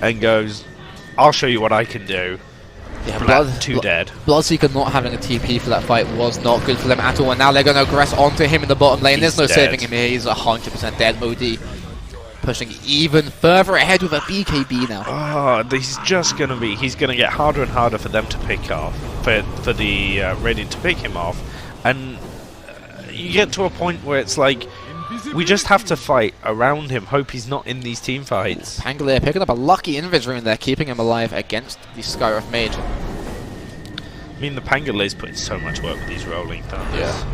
and goes, I'll show you what I can do. Yeah, Dead. Bloodseeker not having a TP for that fight was not good for them at all, and now they're going to aggress onto him in the bottom lane. There's no He's saving dead. him here. He's 100% dead. OD pushing even further ahead with a BKB now. Oh, he's gonna get harder and harder for them to pick off, for the Radiant to pick him off, and you get to a point where it's like, we just have to fight around him, hope he's not in these team fights. Pangolier picking up a lucky Invis rune there, keeping him alive against the Skywrath Mage. I mean, the Pangolier's putting so much work with these rolling thunders. Yeah.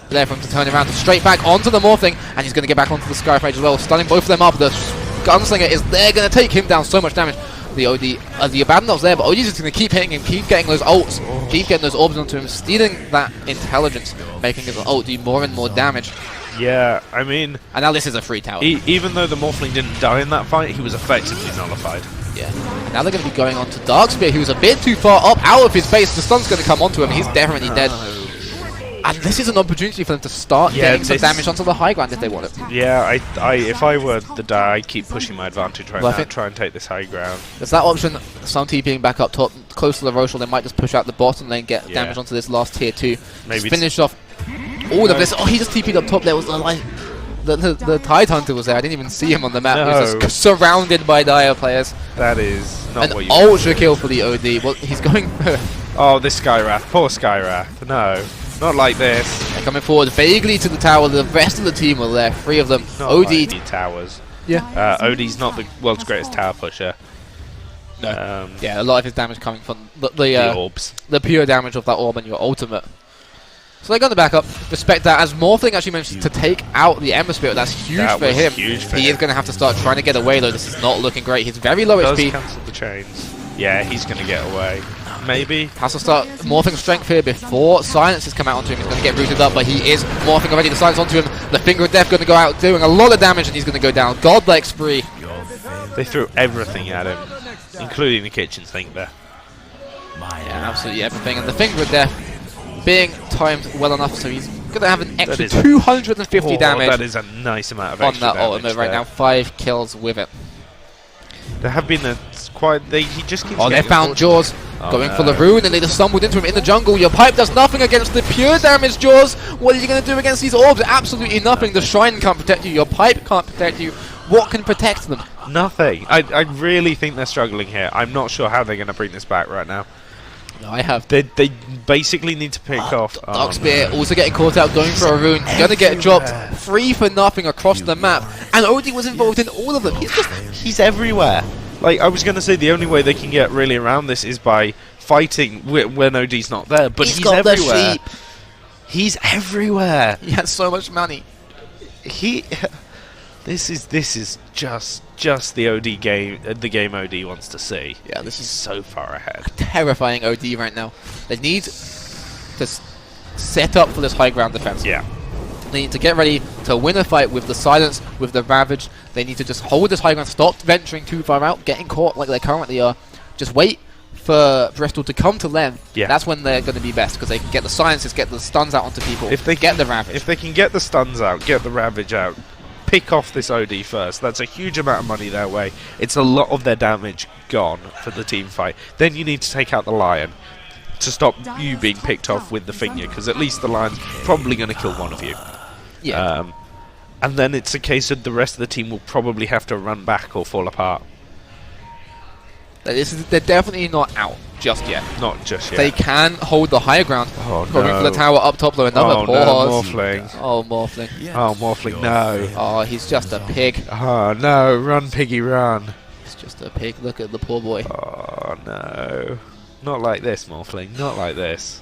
There for him to turn around straight back onto the Morphling, and he's going to get back onto the Skywrath Mage as well, stunning both of them up. The Gunslinger is there, going to take him down. So much damage. The OD, the Abaddon was there, but OD's just going to keep hitting him, keep getting those ults, keep getting those orbs onto him, stealing that intelligence, making his ult do more and more damage. Yeah, I mean, And now this is a free tower. even though the Morphling didn't die in that fight, he was effectively nullified. Yeah. And now they're going to be going on to Darkspear, who's a bit too far up out of his base. The stun's going to come onto him. He's definitely dead. And this is an opportunity for them to start getting some damage onto the high ground if they want it. Yeah, if I were the die, I'd keep pushing my advantage right Well, I now, think- try and take this high ground. There's that option, some TPing back up top, close to the Rochelle. They might just push out the bottom lane, get Yeah. damage onto this last tier 2. Maybe Just finish off all of this. Oh, he just TP'd up top. There was the line. The Tidehunter was there. I didn't even see him on the map. He was No. just surrounded by Dire players. That is not An what you ultra kill for the OD. Well, he's going. Oh, this Skywrath. Poor Skywrath. No, not like this. They're coming forward vaguely to the tower. The rest of the team were there. 3 of them. Not OD. like the towers. Yeah. OD's not the world's greatest tower pusher. No. Yeah, a lot of his damage coming from The orbs. the pure damage of that orb and your ultimate. So they're going to back up. Respect that. As Morphling actually managed to take out the Ember Spirit, that's huge That for was him. huge for He him. is going to have to start trying to get away, though. This is not looking great. He's very low Does HP. cancel the chains. Yeah, he's going to get away. Maybe. Has to start morphing strength here before Silence has come out onto him. He's going to get rooted up, but he is morphing already. The Silence onto him. The Finger of Death going to go out, doing a lot of damage, and he's going to go down. Godlike Spree. They threw everything at him, including the kitchen sink there. Yeah, absolutely everything. And the Finger of Death being timed well enough, so he's going to have an extra is a- 250 damage That is a nice amount of on extra that damage ultimate right there. now. 5 kills with it. There have been he just keeps Oh, they getting found Jaws Oh, going no. for the rune, and they just stumbled into him in the jungle. Your pipe does nothing against the pure damage, Jaws. What are you going to do against these orbs? Absolutely nothing. The shrine can't protect you. Your pipe can't protect you. What can protect them? Nothing. I really think they're struggling here. I'm not sure how they're going to bring this back right now. No, I have. They basically need to pick off. Dark Spear also getting caught out, going for a rune. Going to get dropped free for nothing across the map. And Odie was involved in all of them. He's everywhere. Like, I was going to say, the only way they can get really around this is by fighting when OD's not there, but he's got the everywhere. sheep. He's everywhere. He has so much money. This is just the OD game, the game OD wants to see. Yeah, this He's is so far ahead. terrifying OD right now. They need to set up for this high ground defense. Yeah. They need to get ready to win a fight with the Silence, with the Ravage. They need to just hold this high ground, stop venturing too far out, getting caught like they currently are. Just wait for Bristol to come to them. Yeah. That's when they're going to be best, because they can get the Silences, get the stuns out onto people, If they get the Ravage. If they can get the stuns out, get the Ravage out, pick off this OD first, that's a huge amount of money their way. It's a lot of their damage gone for the team fight. Then you need to take out the Lion to stop you being picked off with the Finger, because at least the Lion's probably going to kill one of you. Yeah. And then it's a case of the rest of the team will probably have to run back or fall apart. They're definitely not out just yet. Not just yet. They can hold the higher ground. Oh, Going no. for the tower up top, though. Another Oh, no, pause. Morphling. Oh, Morphling. Oh, Morphling, no. Oh, he's just a pig. Oh, no. Run, piggy, run. He's just a pig. Look at the poor boy. Oh, no. Not like this, Morphling. Not like this.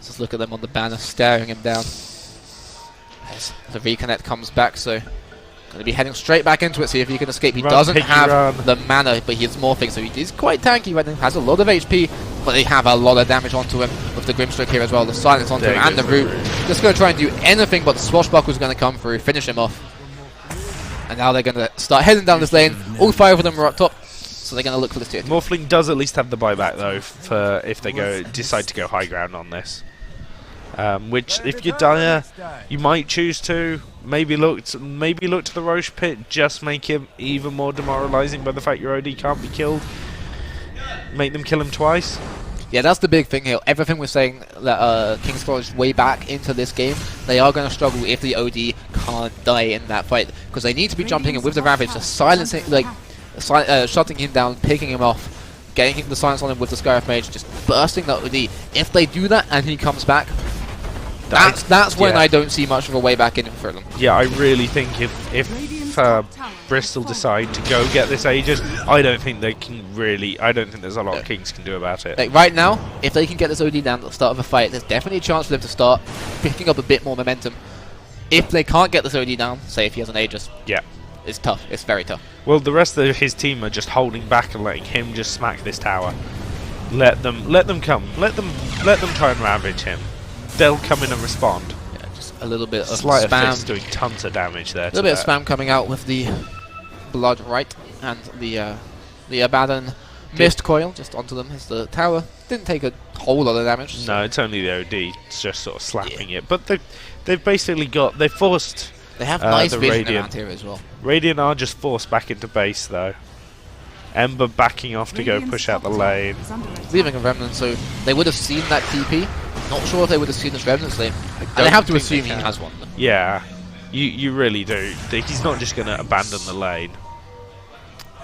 Just look at them on the banner, staring him down. As the reconnect comes back, so going to be heading straight back into it, see if he can escape. He Run, doesn't piggy, have run. the mana, but he is morphing, so he is quite tanky right now. Has a lot of HP, but they have a lot of damage onto him with the Grimstroke here as well. The Silence onto There him and the goes Root. the Root. Just going to try and do anything, but the Swashbuckle's going to come through, finish him off. And now they're going to start heading down this lane. All 5 of them are up top, so they're going to look for this tier 2. Morphling does at least have the buyback, though, for if they decide to go high ground on this. Which, if you're Dire, you might choose to maybe look to the Roche pit, just make him even more demoralizing by the fact your OD can't be killed. Make them kill him twice. Yeah, that's the big thing here. Everything we're saying that King's College way back into this game, they are going to struggle if the OD can't die in that fight, because they need to be jumping in with the Ravage, just silencing, shutting him down, picking him off, getting the silence on him with the Scarif Mage, just bursting that OD. If they do that and he comes back, that's when yeah. I don't see much of a way back in for them. Yeah, I really think if Bristol decide to go get this Aegis, I don't think they can really. I don't think there's a lot of Kings can do about it. Like right now, if they can get this OD down at the start of a fight, there's definitely a chance for them to start picking up a bit more momentum. If they can't get this OD down, say if he has an Aegis, Yeah. it's tough. It's very tough. Well, the rest of his team are just holding back and letting him just smack this tower. Let them come. Let them try and ravage him. They'll come in and respond. Yeah, just a little bit of Sleight of Fist spam. doing tons of damage there. A little bit of spam coming out with the blood right and the Abaddon mist coil just onto them as the tower didn't take a whole lot of damage. So No, it's only the OD. It's just sort of slapping it. But they've basically they forced. they have nice the vision Radiant. around here as well. Radiant are just forced back into base though. Ember backing off to go push out the lane. Leaving a remnant, so they would have seen that TP. Not sure if they would have seen this remnant lane. And don't they have to think assume they he can. has one. Yeah, you really do. He's not just going to abandon the lane.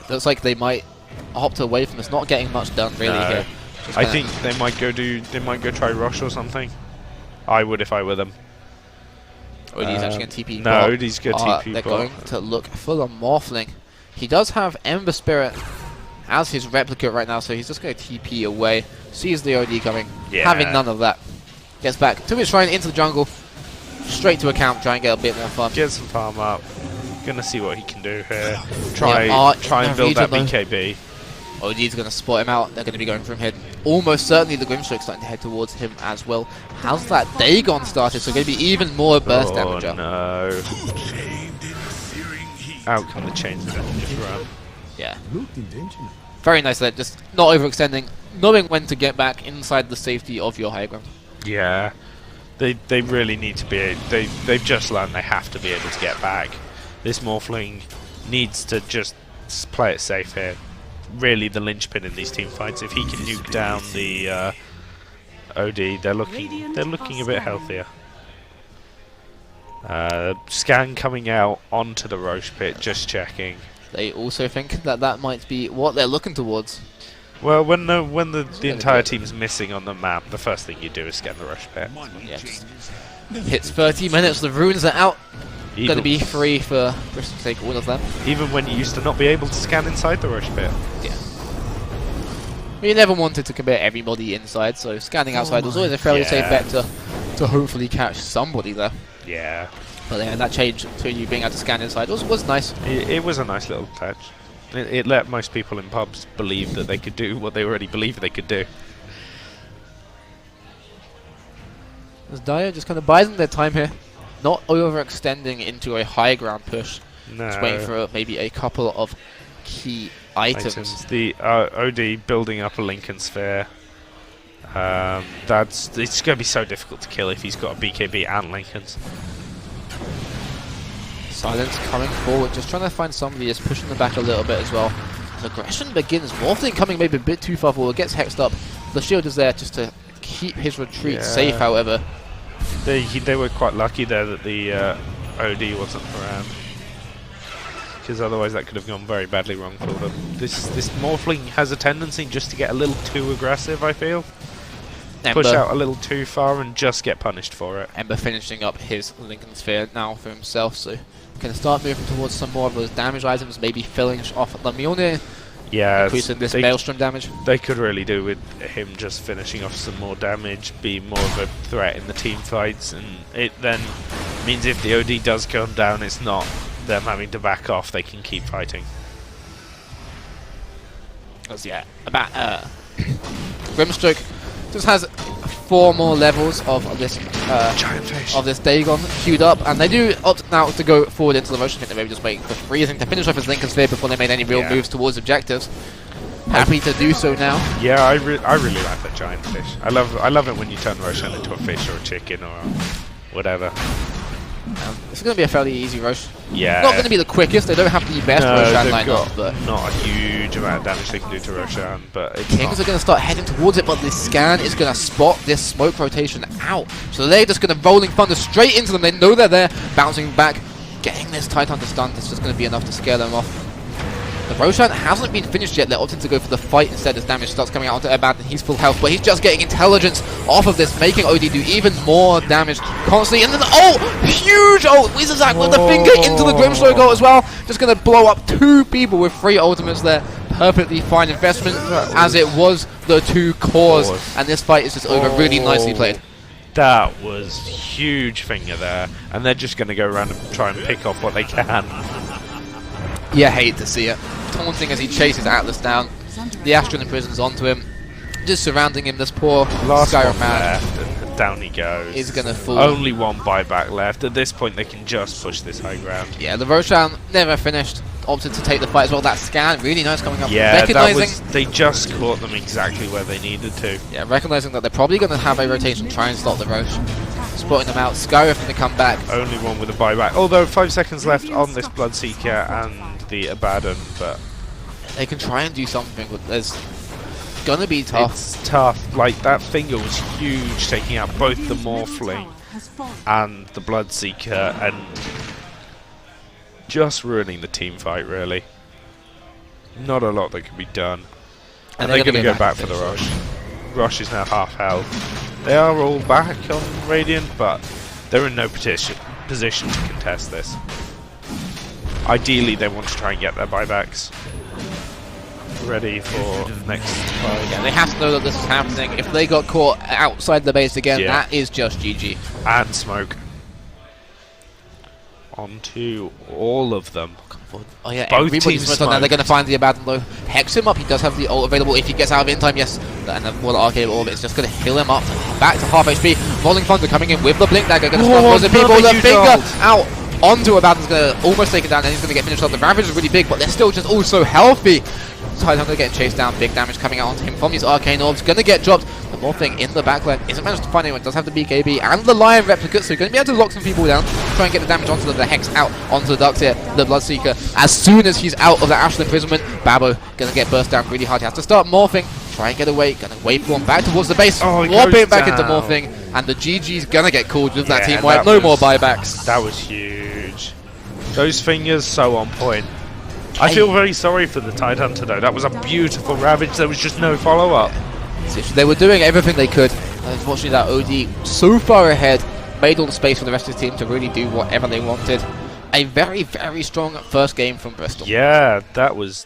Looks like they might opt away from this, not getting much done really No. here. Just I gonna- think they might go try Rush or something. I would if I were them. Odie's actually going to TP. No, bot. Odie's going to TP They're bot. going to look full on Morphling. He does have Ember Spirit has his replicate right now, so he's just going to TP away. Sees the OD coming, Yeah. having none of that. Gets back to his shrine into the jungle, straight to a camp, try and get a bit more farm. Get some farm up. Gonna see what he can do here. Try and build region that BKB. OD's going to spot him out. They're going to be going for him here. Almost certainly the Grimstroke's starting to head towards him as well. How's that Dagon started? So going to be even more burst damage up. No. Out come the chains and then just run. Yeah. Very nice there. Just not overextending. Knowing when to get back inside the safety of your high ground. Yeah. They really need to be... They've just learned they have to be able to get back. This Morphling needs to just play it safe here. Really the linchpin in these team fights. If he can nuke down the OD, they're looking a bit healthier. Scan coming out onto the Roche pit, just checking. They also think that that might be what they're looking towards. Well, when the entire team's missing on the map, the first thing you do is scan the Roche pit. Yeah, hits 30 minutes, the runes are out. Going to be free for Bristol to take all of them. Even when you used to not be able to scan inside the Roche pit. Yeah. We never wanted to commit everybody inside, so scanning outside was always a fairly safe bet to hopefully catch somebody there. Yeah. But yeah, that change to you being able to scan inside was nice. It was a nice little touch. It let most people in pubs believe that they could do what they already believed they could do. As Dyer just kind of biding their time here. Not overextending into a high ground push. No. Just waiting for maybe a couple of key items. The OD building up a Lincoln Sphere. It's going to be so difficult to kill if he's got a BKB and Lincolns. Silence coming forward, just trying to find somebody that's pushing them back a little bit as well. As aggression begins, Morphling coming maybe a bit too far forward, gets hexed up. The shield is there just to keep his retreat safe, however. They were quite lucky there that the OD wasn't around, because otherwise that could have gone very badly wrong for them. This Morphling has a tendency just to get a little too aggressive, I feel. Ember. Push out a little too far and just get punished for it. Ember finishing up his Lincoln Sphere now for himself, so can start moving towards some more of those damage items, maybe filling off the Mjolnir. Yeah, increasing this Maelstrom damage. They could really do with him just finishing off some more damage, be more of a threat in the team fights, and it then means if the OD does come down, it's not them having to back off, they can keep fighting. Because yeah, about Grimstroke just has 4 more levels of this Giant fish. of this Dagon queued up, and they do opt now to go forward into the motion. I think they're maybe just waiting for Freezing to finish off his Lincoln Sphere before they made any real moves towards objectives. Happy to do so now. Yeah, I really like that giant fish. I love it when you turn Roshan into a fish or a chicken or whatever. It's going to be a fairly easy Rosh. Yeah. Not going to be the quickest. They don't have the best Roshan they've lineup, got but not a huge amount of damage they can do to Roshan, but it's Kings are going to start heading towards it, but the scan is going to spot this smoke rotation out. So they're just going to Rolling Thunder straight into them. They know they're there, bouncing back, getting this Titan to stun. It's just going to be enough to scare them off. The Roshan hasn't been finished yet. They're opting to go for the fight instead as damage starts coming out onto Ebad, and he's full health, but he's just getting intelligence off of this, making OD do even more damage constantly. And then, huge ult! Wizazak with the finger into the Grimstroke ult as well. Just going to blow up 2 people with 3 ultimates there. Perfectly fine investment, as it was the 2 cores. And this fight is just over really nicely played. That was huge finger there, and they're just going to go around and try and pick off what they can. Yeah, hate to see it. Taunting as he chases Atlas down. The Astron imprisons onto him. Just surrounding him, this poor Skyrim man. Left, and down he goes. Is going to fall. Only 1 buyback left. At this point, they can just push this high ground. Yeah, the Roshan never finished. Opted to take the fight as well. That scan, really nice coming up. Yeah, recognizing they just caught them exactly where they needed to. Yeah, recognizing that they're probably going to have a rotation, try and stop the Rosh. Spotting them out. Skyrim going to come back. Only 1 with a buyback. Although 5 seconds left on this Bloodseeker and the Abaddon, but they can try and do something, but there's gonna be tough. It's tough. Like, that finger was huge, taking out both the Morphling and the Bloodseeker, and just ruining the team fight, really. Not a lot that can be done. And they're going to go back for the Rosh. Rosh is now half health. They are all back on Radiant, but they're in no position to contest this. Ideally, they want to try and get their buybacks. ready for next fight. Yeah, they have to know that this is happening. If they got caught outside the base again, Yeah. that is just GG. And smoke. Onto all of them. Oh yeah, Both everybody's teams smoked on now. They're going to find the Abaddon though. Hex him up. He does have the ult available if he gets out of it in time, yes. And then the arcade orbit is just going to heal him up. Back to half HP. Rolling Thunder coming in with the Blink Dagger. Going to start closing people. The huge finger ult. out onto Abaddon's going to almost take it down and he's going to get finished up. The Ravage is really big, but they're still just all so healthy. Tidehunter getting chased down. Big damage coming out onto him from these arcane orbs. Going to get dropped. The Morphing in the backline isn't managed to find anyone. Does have the BKB and the Lion replicate, so you're going to be able to lock some people down. Try and get the damage onto the Hex out onto the Ducks here. The Bloodseeker. As soon as he's out of the Astral Imprisonment, Babo going to get burst down really hard. He has to start morphing. Try and get away. Going to waveform back towards the base. Oh, Warp goes it back into down. morphing. And the GG's going to get called with that Yeah, team wipe. that No was- more buybacks. That was huge. Those fingers so on point. I feel very sorry for the Tidehunter though. That was a beautiful Ravage. There was just no follow-up. They were doing everything they could. Unfortunately, that OD so far ahead made all the space for the rest of the team to really do whatever they wanted. A very, very strong first game from Bristol. Yeah, that was